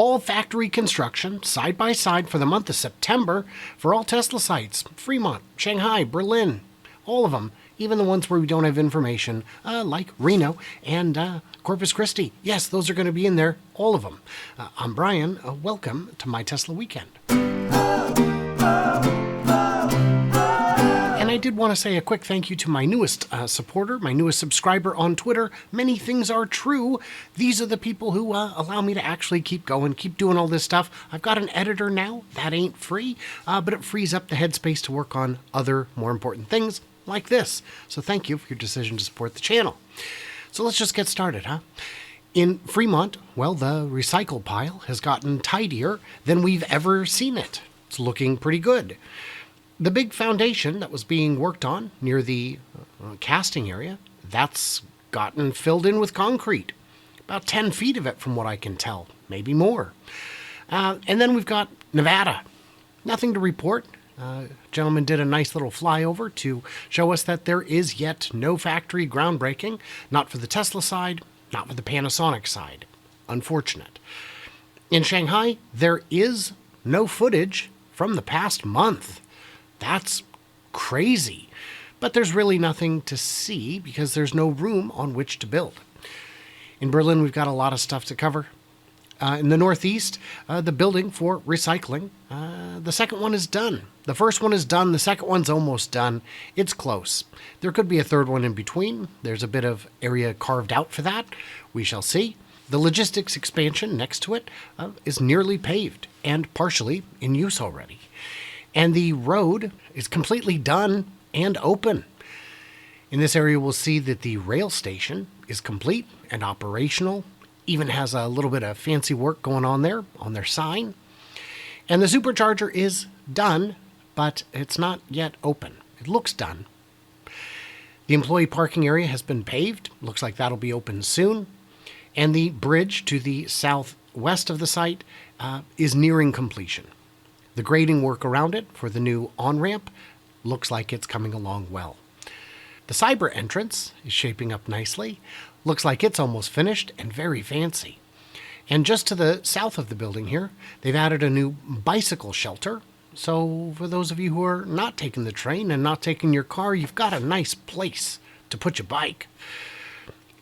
all factory construction side by side for the month of September for all Tesla sites. Fremont, Shanghai, Berlin, all of them. Even the ones where we don't have information, like Reno and Corpus Christi. Yes, those are going to be in there, all of them. I'm Brian. Welcome to my Tesla Weekend. And I did want to say a quick thank you to my newest supporter, my newest subscriber on Twitter. Many things are true. These are the people who allow me to actually keep going, keep doing all this stuff. I've got an editor now. That ain't free, but it frees up the headspace to work on other, more important things like this. So thank you for your decision to support the channel. So let's just get started, huh? In Fremont, well, the recycle pile has gotten tidier than we've ever seen it. It's looking pretty good. The big foundation that was being worked on near the casting area, that's gotten filled in with concrete. About 10 feet of it from what I can tell, maybe more. And then we've got Nevada. Nothing to report. Gentleman did a nice little flyover to show us that there is yet no factory groundbreaking, not for the Tesla side, not for the Panasonic side. Unfortunate. In Shanghai, there is no footage from the past month. That's crazy. But there's really nothing to see because there's no room on which to build. In Berlin, we've got a lot of stuff to cover. In the Northeast, the building for recycling, the second one is done. The first one is done. The second one's almost done. It's close. There could be a third one in between. There's a bit of area carved out for that. We shall see. The logistics expansion next to it is nearly paved and partially in use already. And the road is completely done and open. In this area, we'll see that the rail station is complete and operational. Even has a little bit of fancy work going on there on their sign. And the supercharger is done, but it's not yet open. It looks done. The employee parking area has been paved. Looks like that'll be open soon. And the bridge to the southwest of the site is nearing completion. The grading work around it for the new on-ramp looks like it's coming along well. The cyber entrance is shaping up nicely. Looks like it's almost finished and very fancy. And just to the south of the building here, they've added a new bicycle shelter. So for those of you who are not taking the train and not taking your car, you've got a nice place to put your bike.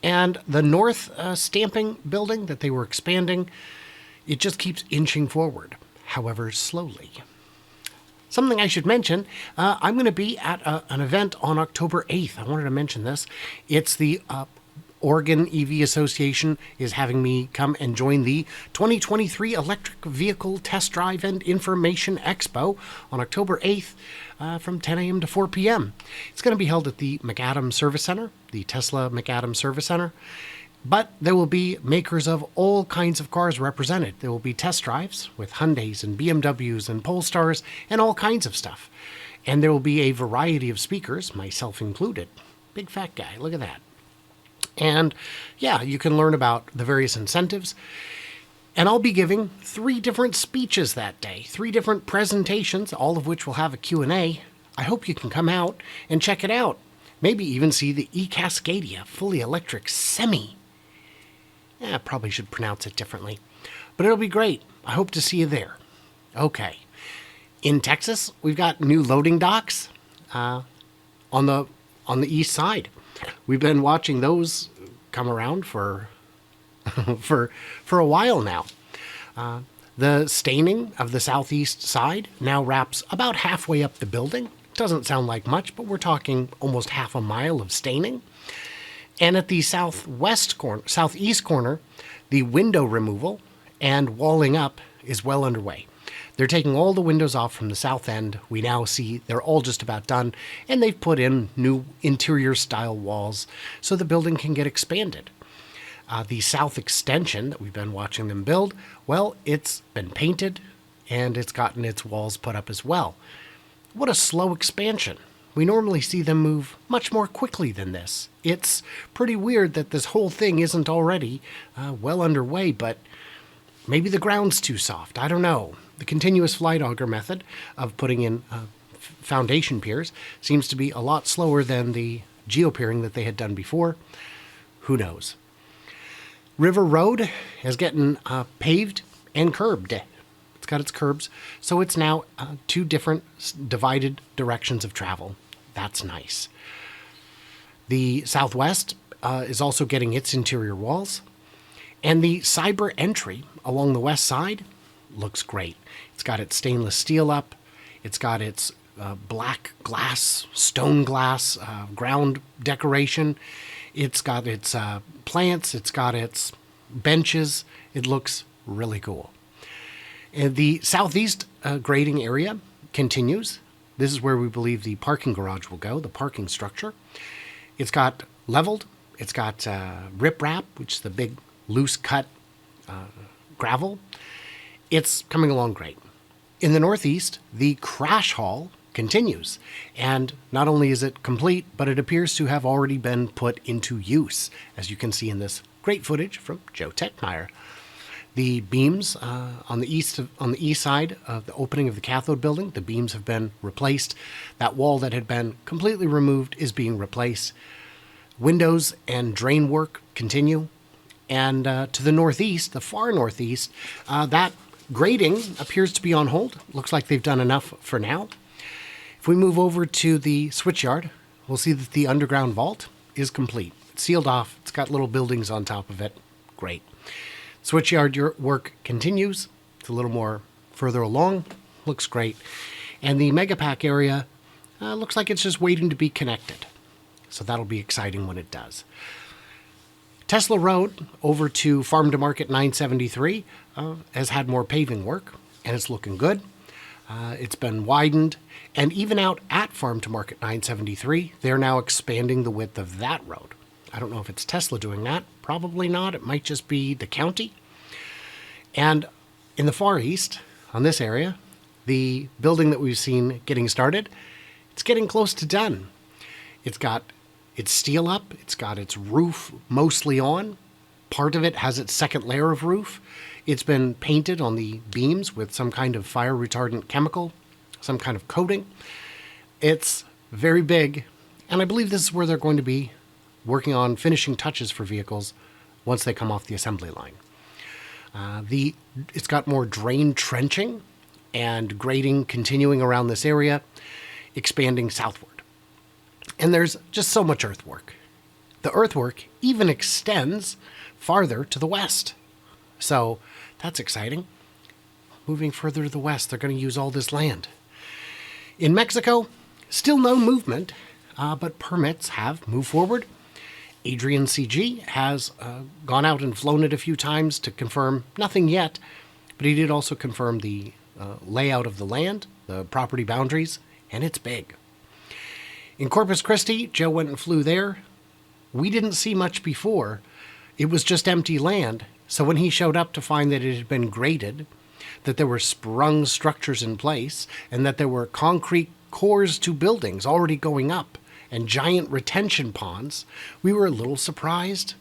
And the north stamping building that they were expanding, it just keeps inching forward, however slowly. Something I should mention, I'm going to be at an event on October 8th. I wanted to mention this. It's the Oregon EV Association is having me come and join the 2023 Electric Vehicle Test Drive and Information Expo on October 8th from 10 a.m. to 4 p.m. It's going to be held at the McAdams Service Center, the Tesla McAdams Service Center. But there will be makers of all kinds of cars represented. There will be test drives with Hyundais and BMWs and Polestars and all kinds of stuff. And there will be a variety of speakers, myself included. Big fat guy, look at that. And yeah, you can learn about the various incentives. And I'll be giving 3 different speeches that day, 3 different presentations, all of which will have a Q&A. I hope you can come out and check it out. Maybe even see the e-Cascadia fully electric semi. I probably should pronounce it differently, but it'll be great. I hope to see you there. Okay. In Texas, we've got new loading docks on the east side. We've been watching those come around for a while now. The staining of the southeast side now wraps about halfway up the building. Doesn't sound like much, but we're talking almost half a mile of staining. And at the southeast corner, the window removal and walling up is well underway. They're taking all the windows off from the south end. We now see they're all just about done, and they've put in new interior style walls so the building can get expanded. The south extension that we've been watching them build, well, it's been painted and it's gotten its walls put up as well. What a slow expansion. We normally see them move much more quickly than this. It's pretty weird that this whole thing isn't already well underway, but maybe the ground's too soft. I don't know. The continuous flight auger method of putting in foundation piers seems to be a lot slower than the geopiering that they had done before. Who knows? River Road is getting paved and curbed. It's got its curbs. So it's now two different divided directions of travel. That's nice. The southwest is also getting its interior walls. And the cyber entry along the west side looks great. It's got its stainless steel up. It's got its black glass, stone glass, ground decoration. It's got its plants. It's got its benches. It looks really cool. And the southeast grading area continues. This is where we believe the parking garage will go, the parking structure. It's got leveled. It's got riprap, which is the big loose cut gravel. It's coming along great. In the northeast, the crash hall continues. And not only is it complete, but it appears to have already been put into use, as you can see in this great footage from Joe Techmeyer. The beams on the east side of the opening of the cathode building, the beams have been replaced. That wall that had been completely removed is being replaced. Windows and drain work continue. And to the northeast, the far northeast, that grading appears to be on hold. Looks like they've done enough for now. If we move over to the switchyard, we'll see that the underground vault is complete. It's sealed off. It's got little buildings on top of it. Great. Switchyard work continues. It's a little more further along. Looks great. And the megapack area looks like it's just waiting to be connected. So that'll be exciting when it does. Tesla Road over to Farm to Market 973 has had more paving work, and it's looking good. It's been widened, and even out at Farm to Market 973, they're now expanding the width of that road. I don't know if it's Tesla doing that. Probably not. It might just be the county. And in the far east, on this area, the building that we've seen getting started, it's getting close to done. It's got its steel up. It's got its roof mostly on. Part of it has its second layer of roof. It's been painted on the beams with some kind of fire retardant chemical, some kind of coating. It's very big, and I believe this is where they're going to be working on finishing touches for vehicles once they come off the assembly line. It's got more drain trenching and grading continuing around this area, expanding southward. And there's just so much earthwork. The earthwork even extends farther to the west. So that's exciting. Moving further to the west, they're going to use all this land. In Mexico, still no movement, but permits have moved forward. Adrian CG has gone out and flown it a few times to confirm nothing yet, but he did also confirm the layout of the land, the property boundaries, and it's big. In Corpus Christi, Joe went and flew there. We didn't see much before. It was just empty land. So when he showed up to find that it had been graded, that there were sprung structures in place, and that there were concrete cores to buildings already going up, and giant retention ponds, we were a little surprised.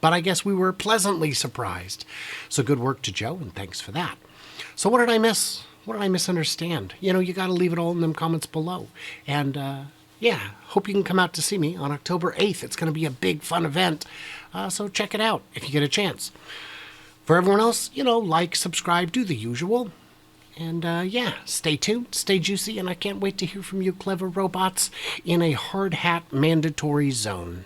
But I guess we were pleasantly surprised. So good work to Joe, and thanks for that. So what did I miss? What did I misunderstand? You know, you got to leave it all in them comments below. And, yeah, hope you can come out to see me on October 8th. It's going to be a big, fun event. So check it out if you get a chance. For everyone else, you know, like, subscribe, do the usual. And, yeah, stay tuned, stay juicy, and I can't wait to hear from you clever robots in a hard hat mandatory zone.